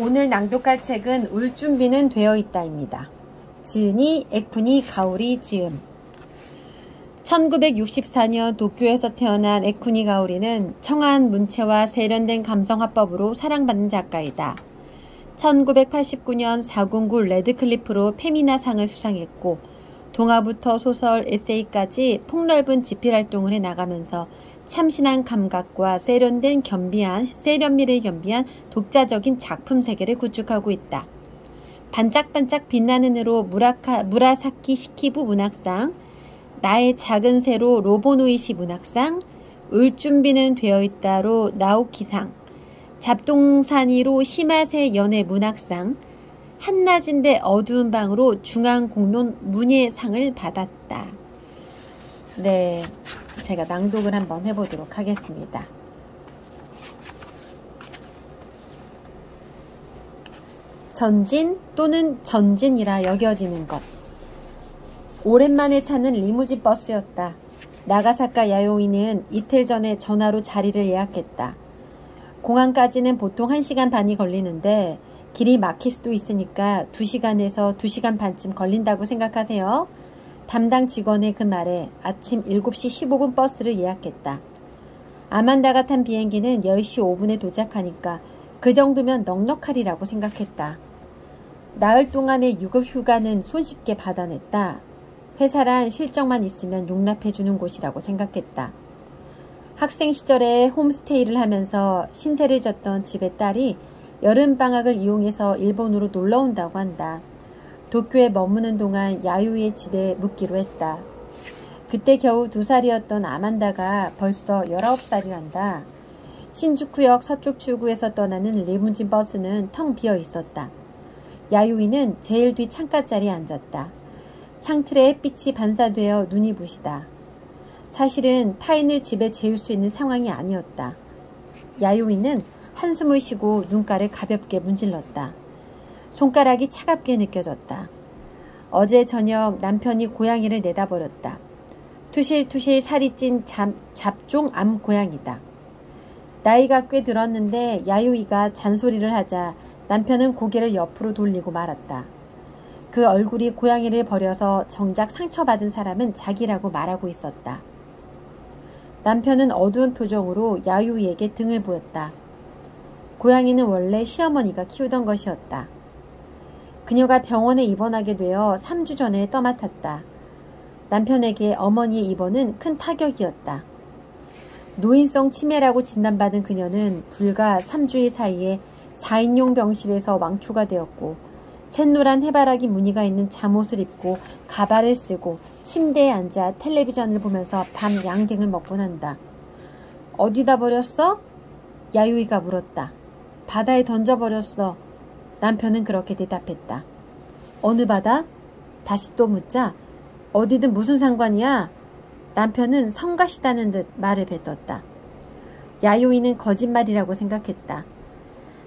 오늘 낭독할 책은 울 준비는 되어 있다입니다. 지은이 에쿠니 가오리 지음. 1964년 도쿄에서 태어난 에쿠니 가오리는 청아한 문체와 세련된 감성화법으로 사랑받는 작가이다. 1989년 409 레드클리프로 페미나상을 수상했고 동화부터 소설, 에세이까지 폭넓은 집필활동을 해나가면서 참신한 감각과 세련미를 겸비한 독자적인 작품 세계를 구축하고 있다. 반짝반짝 빛나는 으로 무라사키 시키부 문학상, 나의 작은 새로 로보노이시 문학상, 울 준비는 되어 있다로 나오키상, 잡동사니로 시마세 연애 문학상, 한낮인데 어두운 방으로 중앙공론 문예상을 받았다. 네, 제가 낭독을 한번 해보도록 하겠습니다. 전진 또는 전진이라 여겨지는 것. 오랜만에 타는 리무진 버스였다. 나가사카 야요이는 이틀 전에 전화로 자리를 예약했다. 공항까지는 보통 1시간 반이 걸리는데 길이 막힐 수도 있으니까 2시간에서 2시간 반쯤 걸린다고 생각하세요. 담당 직원의 그 말에 아침 7시 15분 버스를 예약했다. 아만다가 탄 비행기는 10시 5분에 도착하니까 그 정도면 넉넉하리라고 생각했다. 나흘 동안의 유급 휴가는 손쉽게 받아냈다. 회사란 실적만 있으면 용납해주는 곳이라고 생각했다. 학생 시절에 홈스테이를 하면서 신세를 졌던 집의 딸이 여름방학을 이용해서 일본으로 놀러온다고 한다. 도쿄에 머무는 동안 야유이의 집에 묵기로 했다. 그때 겨우 2살이었던 아만다가 벌써 19살이란다. 신주쿠역 서쪽 출구에서 떠나는 리무진 버스는 텅 비어 있었다. 야유이는 제일 뒤 창가자리에 앉았다. 창틀에 햇빛이 반사되어 눈이 부시다. 사실은 타인을 집에 재울 수 있는 상황이 아니었다. 야유이는 한숨을 쉬고 눈가를 가볍게 문질렀다. 손가락이 차갑게 느껴졌다. 어제 저녁 남편이 고양이를 내다버렸다. 투실투실 살이 찐 잡종암 고양이다. 나이가 꽤 들었는데 야유이가 잔소리를 하자 남편은 고개를 옆으로 돌리고 말았다. 그 얼굴이 고양이를 버려서 정작 상처받은 사람은 자기라고 말하고 있었다. 남편은 어두운 표정으로 야유이에게 등을 보였다. 고양이는 원래 시어머니가 키우던 것이었다. 그녀가 병원에 입원하게 되어 3주 전에 떠맡았다. 남편에게 어머니의 입원은 큰 타격이었다. 노인성 치매라고 진단받은 그녀는 불과 3주일 사이에 4인용 병실에서 왕초가 되었고 샛노란 해바라기 무늬가 있는 잠옷을 입고 가발을 쓰고 침대에 앉아 텔레비전을 보면서 밤 양갱을 먹곤 한다. 어디다 버렸어? 야유이가 물었다. 바다에 던져버렸어. 남편은 그렇게 대답했다. 어느 바다? 다시 또 묻자. 어디든 무슨 상관이야? 남편은 성가시다는 듯 말을 뱉었다. 야유이는 거짓말이라고 생각했다.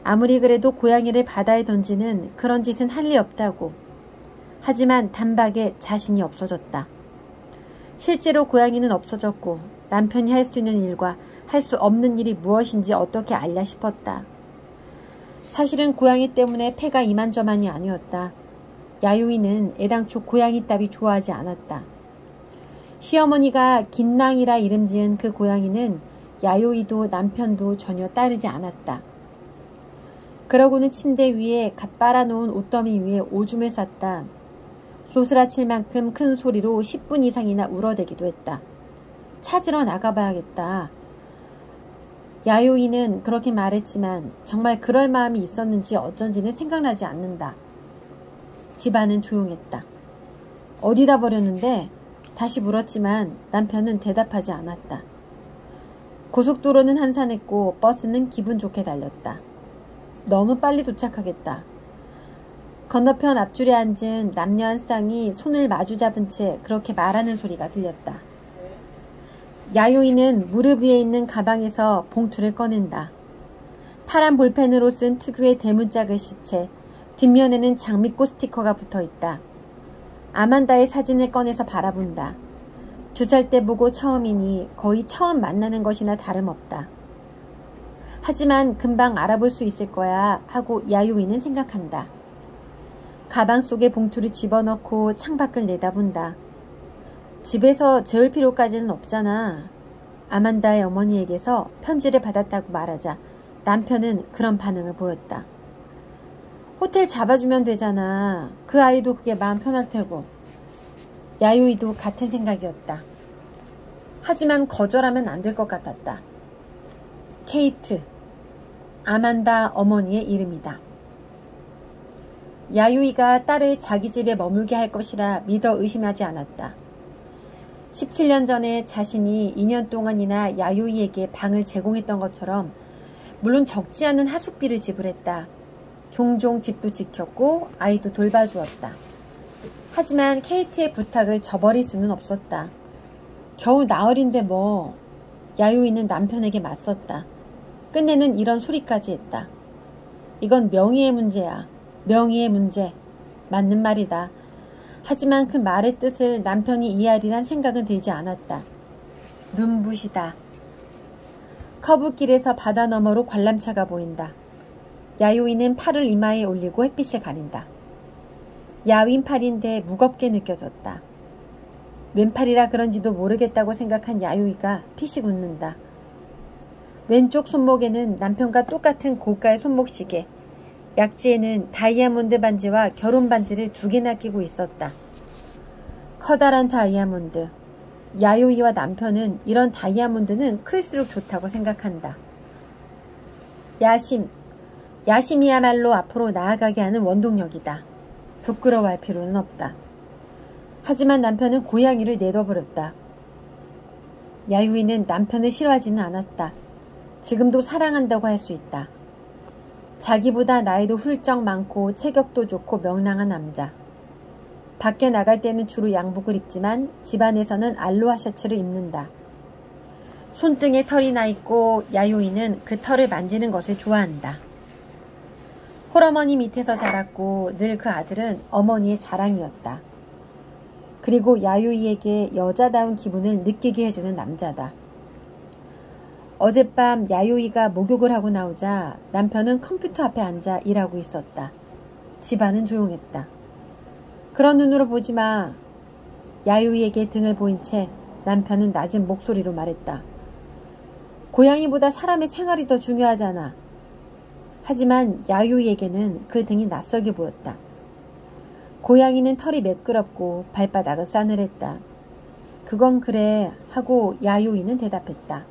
아무리 그래도 고양이를 바다에 던지는 그런 짓은 할 리 없다고. 하지만 단박에 자신이 없어졌다. 실제로 고양이는 없어졌고 남편이 할 수 있는 일과 할 수 없는 일이 무엇인지 어떻게 알랴 싶었다. 사실은 고양이 때문에 폐가 이만저만이 아니었다. 야유이는 애당초 고양이 따위 좋아하지 않았다. 시어머니가 긴낭이라 이름 지은 그 고양이는 야유이도 남편도 전혀 따르지 않았다. 그러고는 침대 위에 갓 빨아놓은 옷더미 위에 오줌을 쌌다. 소스라칠 만큼 큰 소리로 10분 이상이나 울어대기도 했다. 찾으러 나가봐야겠다. 야요이는 그렇게 말했지만 정말 그럴 마음이 있었는지 어쩐지는 생각나지 않는다. 집안은 조용했다. 어디다 버렸는데? 다시 물었지만 남편은 대답하지 않았다. 고속도로는 한산했고 버스는 기분 좋게 달렸다. 너무 빨리 도착하겠다. 건너편 앞줄에 앉은 남녀 한 쌍이 손을 마주 잡은 채 그렇게 말하는 소리가 들렸다. 야요이는 무릎 위에 있는 가방에서 봉투를 꺼낸다. 파란 볼펜으로 쓴 특유의 대문자 글씨체, 뒷면에는 장미꽃 스티커가 붙어있다. 아만다의 사진을 꺼내서 바라본다. 2살 때 보고 처음이니 거의 처음 만나는 것이나 다름없다. 하지만 금방 알아볼 수 있을 거야 하고 야요이는 생각한다. 가방 속에 봉투를 집어넣고 창밖을 내다본다. 집에서 재울 필요까지는 없잖아. 아만다의 어머니에게서 편지를 받았다고 말하자 남편은 그런 반응을 보였다. 호텔 잡아주면 되잖아. 그 아이도 그게 마음 편할 테고. 야요이도 같은 생각이었다. 하지만 거절하면 안 될 것 같았다. 케이트, 아만다 어머니의 이름이다. 야요이가 딸을 자기 집에 머물게 할 것이라 믿어 의심하지 않았다. 17년 전에 자신이 2년 동안이나 야요이에게 방을 제공했던 것처럼 물론 적지 않은 하숙비를 지불했다. 종종 집도 지켰고 아이도 돌봐주었다. 하지만 케이트의 부탁을 저버릴 수는 없었다. 겨우 나흘인데 뭐. 야요이는 남편에게 맞섰다. 끝내는 이런 소리까지 했다. 이건 명의의 문제야. 명의의 문제. 맞는 말이다. 하지만 그 말의 뜻을 남편이 이해하리란 생각은 들지 않았다. 눈부시다. 커브길에서 바다 너머로 관람차가 보인다. 야요이는 팔을 이마에 올리고 햇빛을 가린다. 야윈 팔인데 무겁게 느껴졌다. 왼팔이라 그런지도 모르겠다고 생각한 야요이가 피식 웃는다. 왼쪽 손목에는 남편과 똑같은 고가의 손목시계, 약지에는 다이아몬드 반지와 결혼 반지를 2개나 끼고 있었다. 커다란 다이아몬드. 야요이와 남편은 이런 다이아몬드는 클수록 좋다고 생각한다. 야심. 야심이야말로 앞으로 나아가게 하는 원동력이다. 부끄러워할 필요는 없다. 하지만 남편은 고양이를 내둬버렸다. 야요이는 남편을 싫어하지는 않았다. 지금도 사랑한다고 할 수 있다. 자기보다 나이도 훌쩍 많고 체격도 좋고 명랑한 남자. 밖에 나갈 때는 주로 양복을 입지만 집안에서는 알로하 셔츠를 입는다. 손등에 털이 나 있고 야요이는 그 털을 만지는 것을 좋아한다. 홀어머니 밑에서 자랐고 늘 그 아들은 어머니의 자랑이었다. 그리고 야요이에게 여자다운 기분을 느끼게 해주는 남자다. 어젯밤 야요이가 목욕을 하고 나오자 남편은 컴퓨터 앞에 앉아 일하고 있었다. 집안은 조용했다. 그런 눈으로 보지 마. 야요이에게 등을 보인 채 남편은 낮은 목소리로 말했다. 고양이보다 사람의 생활이 더 중요하잖아. 하지만 야요이에게는 그 등이 낯설게 보였다. 고양이는 털이 매끄럽고 발바닥은 싸늘했다. 그건 그래 하고 야요이는 대답했다.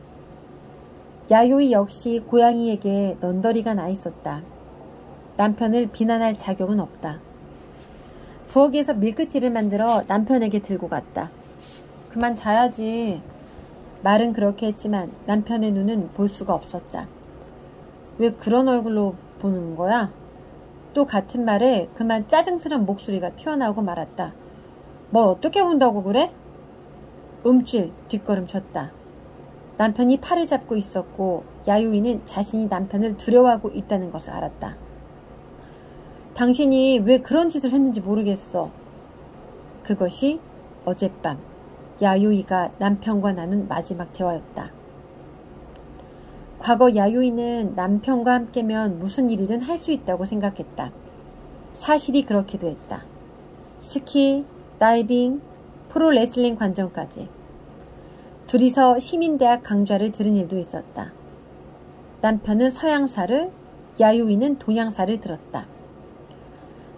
야요이 역시 고양이에게 넌더리가 나 있었다. 남편을 비난할 자격은 없다. 부엌에서 밀크티를 만들어 남편에게 들고 갔다. 그만 자야지. 말은 그렇게 했지만 남편의 눈은 볼 수가 없었다. 왜 그런 얼굴로 보는 거야? 또 같은 말에 그만 짜증스러운 목소리가 튀어나오고 말았다. 뭘 어떻게 본다고 그래? 움찔 뒷걸음쳤다. 남편이 팔을 잡고 있었고 야요이는 자신이 남편을 두려워하고 있다는 것을 알았다. 당신이 왜 그런 짓을 했는지 모르겠어. 그것이 어젯밤 야요이가 남편과 나눈 마지막 대화였다. 과거 야요이는 남편과 함께면 무슨 일이든 할 수 있다고 생각했다. 사실이 그렇기도 했다. 스키, 다이빙, 프로레슬링 관전까지. 둘이서 시민대학 강좌를 들은 일도 있었다. 남편은 서양사를, 야요이는 동양사를 들었다.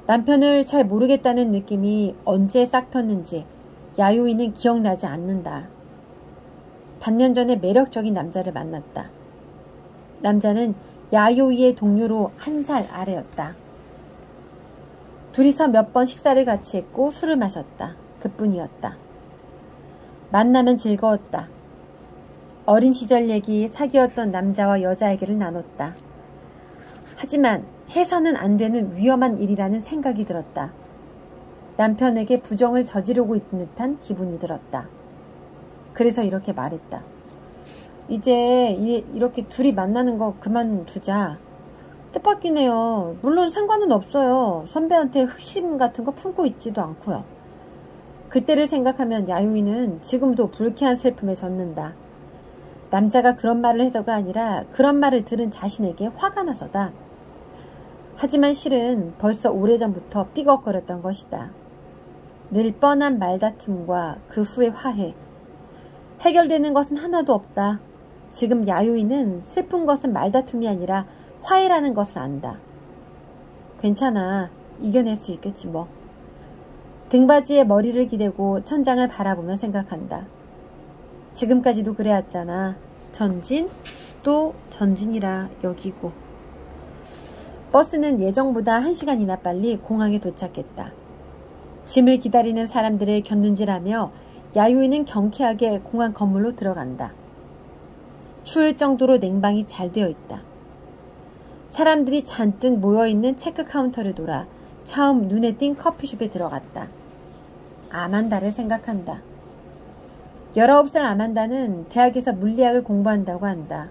남편을 잘 모르겠다는 느낌이 언제 싹 텄는지 야요이는 기억나지 않는다. 반년 전에 매력적인 남자를 만났다. 남자는 야요이의 동료로 1살 아래였다. 둘이서 몇 번 식사를 같이 했고 술을 마셨다. 그뿐이었다. 만나면 즐거웠다. 어린 시절 얘기, 사귀었던 남자와 여자 얘기를 나눴다. 하지만 해서는 안 되는 위험한 일이라는 생각이 들었다. 남편에게 부정을 저지르고 있는 듯한 기분이 들었다. 그래서 이렇게 말했다. 이제 이렇게 둘이 만나는 거 그만두자. 뜻밖이네요. 물론 상관은 없어요. 선배한테 흑심 같은 거 품고 있지도 않고요. 그때를 생각하면 야요이는 지금도 불쾌한 슬픔에 젖는다. 남자가 그런 말을 해서가 아니라 그런 말을 들은 자신에게 화가 나서다. 하지만 실은 벌써 오래전부터 삐걱거렸던 것이다. 늘 뻔한 말다툼과 그 후의 화해. 해결되는 것은 하나도 없다. 지금 야요이는 슬픈 것은 말다툼이 아니라 화해라는 것을 안다. 괜찮아. 이겨낼 수 있겠지 뭐. 등받이에 머리를 기대고 천장을 바라보며 생각한다. 지금까지도 그래왔잖아. 전진 또 전진이라 여기고. 버스는 예정보다 1시간이나 빨리 공항에 도착했다. 짐을 기다리는 사람들의 곁눈질하며 야요이는 경쾌하게 공항 건물로 들어간다. 추울 정도로 냉방이 잘 되어 있다. 사람들이 잔뜩 모여있는 체크 카운터를 돌아 처음 눈에 띈 커피숍에 들어갔다. 아만다를 생각한다. 19살 아만다는 대학에서 물리학을 공부한다고 한다.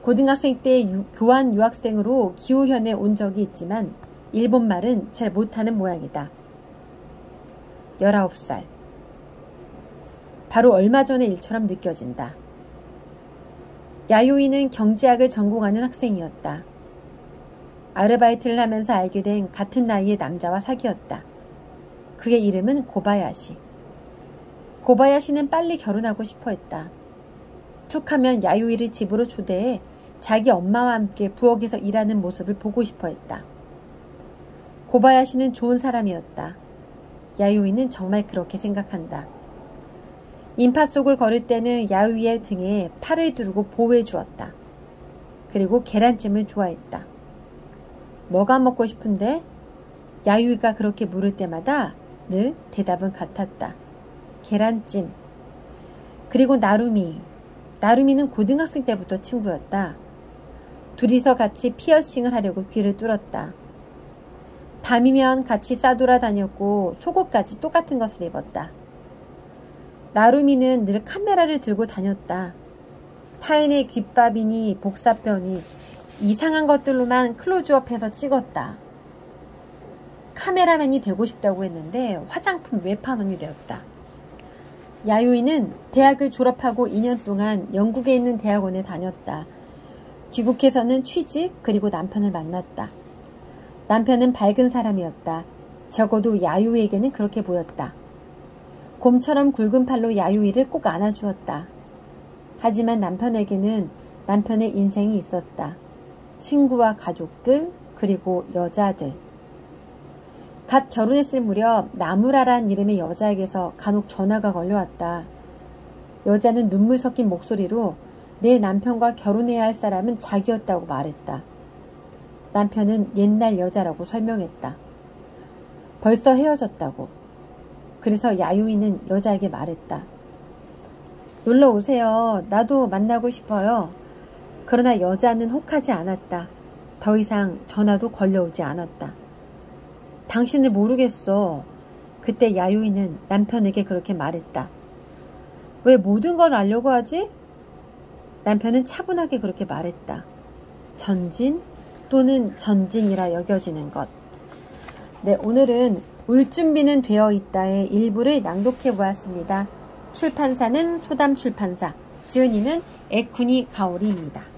고등학생 때 교환 유학생으로 기후현에 온 적이 있지만 일본말은 잘 못하는 모양이다. 19살. 바로 얼마 전의 일처럼 느껴진다. 야요이는 경제학을 전공하는 학생이었다. 아르바이트를 하면서 알게 된 같은 나이의 남자와 사귀었다. 그의 이름은 고바야시. 고바야시는 빨리 결혼하고 싶어 했다. 툭하면 야요이를 집으로 초대해 자기 엄마와 함께 부엌에서 일하는 모습을 보고 싶어 했다. 고바야시는 좋은 사람이었다. 야요이는 정말 그렇게 생각한다. 인파 속을 걸을 때는 야요이의 등에 팔을 두르고 보호해 주었다. 그리고 계란찜을 좋아했다. 뭐가 먹고 싶은데? 야요이가 그렇게 물을 때마다 늘 대답은 같았다. 계란찜. 그리고 나루미는 고등학생 때부터 친구였다. 둘이서 같이 피어싱을 하려고 귀를 뚫었다. 밤이면 같이 싸돌아 다녔고 속옷까지 똑같은 것을 입었다. 나루미는 늘 카메라를 들고 다녔다. 타인의 귓밥이니 복사편이 이상한 것들로만 클로즈업해서 찍었다. 카메라맨이 되고 싶다고 했는데 화장품 외판원이 되었다. 야요이는 대학을 졸업하고 2년 동안 영국에 있는 대학원에 다녔다. 귀국해서는 취직 그리고 남편을 만났다. 남편은 밝은 사람이었다. 적어도 야요이에게는 그렇게 보였다. 곰처럼 굵은 팔로 야요이를 꼭 안아주었다. 하지만 남편에게는 남편의 인생이 있었다. 친구와 가족들 그리고 여자들. 갓 결혼했을 무렵 나무라란 이름의 여자에게서 간혹 전화가 걸려왔다. 여자는 눈물 섞인 목소리로 내 남편과 결혼해야 할 사람은 자기였다고 말했다. 남편은 옛날 여자라고 설명했다. 벌써 헤어졌다고. 그래서 야요이는 여자에게 말했다. 놀러 오세요. 나도 만나고 싶어요. 그러나 여자는 혹하지 않았다. 더 이상 전화도 걸려오지 않았다. 당신을 모르겠어. 그때 야요이는 남편에게 그렇게 말했다. 왜 모든 걸 알려고 하지? 남편은 차분하게 그렇게 말했다. 전진 또는 전진이라 여겨지는 것. 네, 오늘은 울 준비는 되어 있다의 일부를 낭독해 보았습니다. 출판사는 소담출판사, 지은이는 에쿠니 가오리입니다.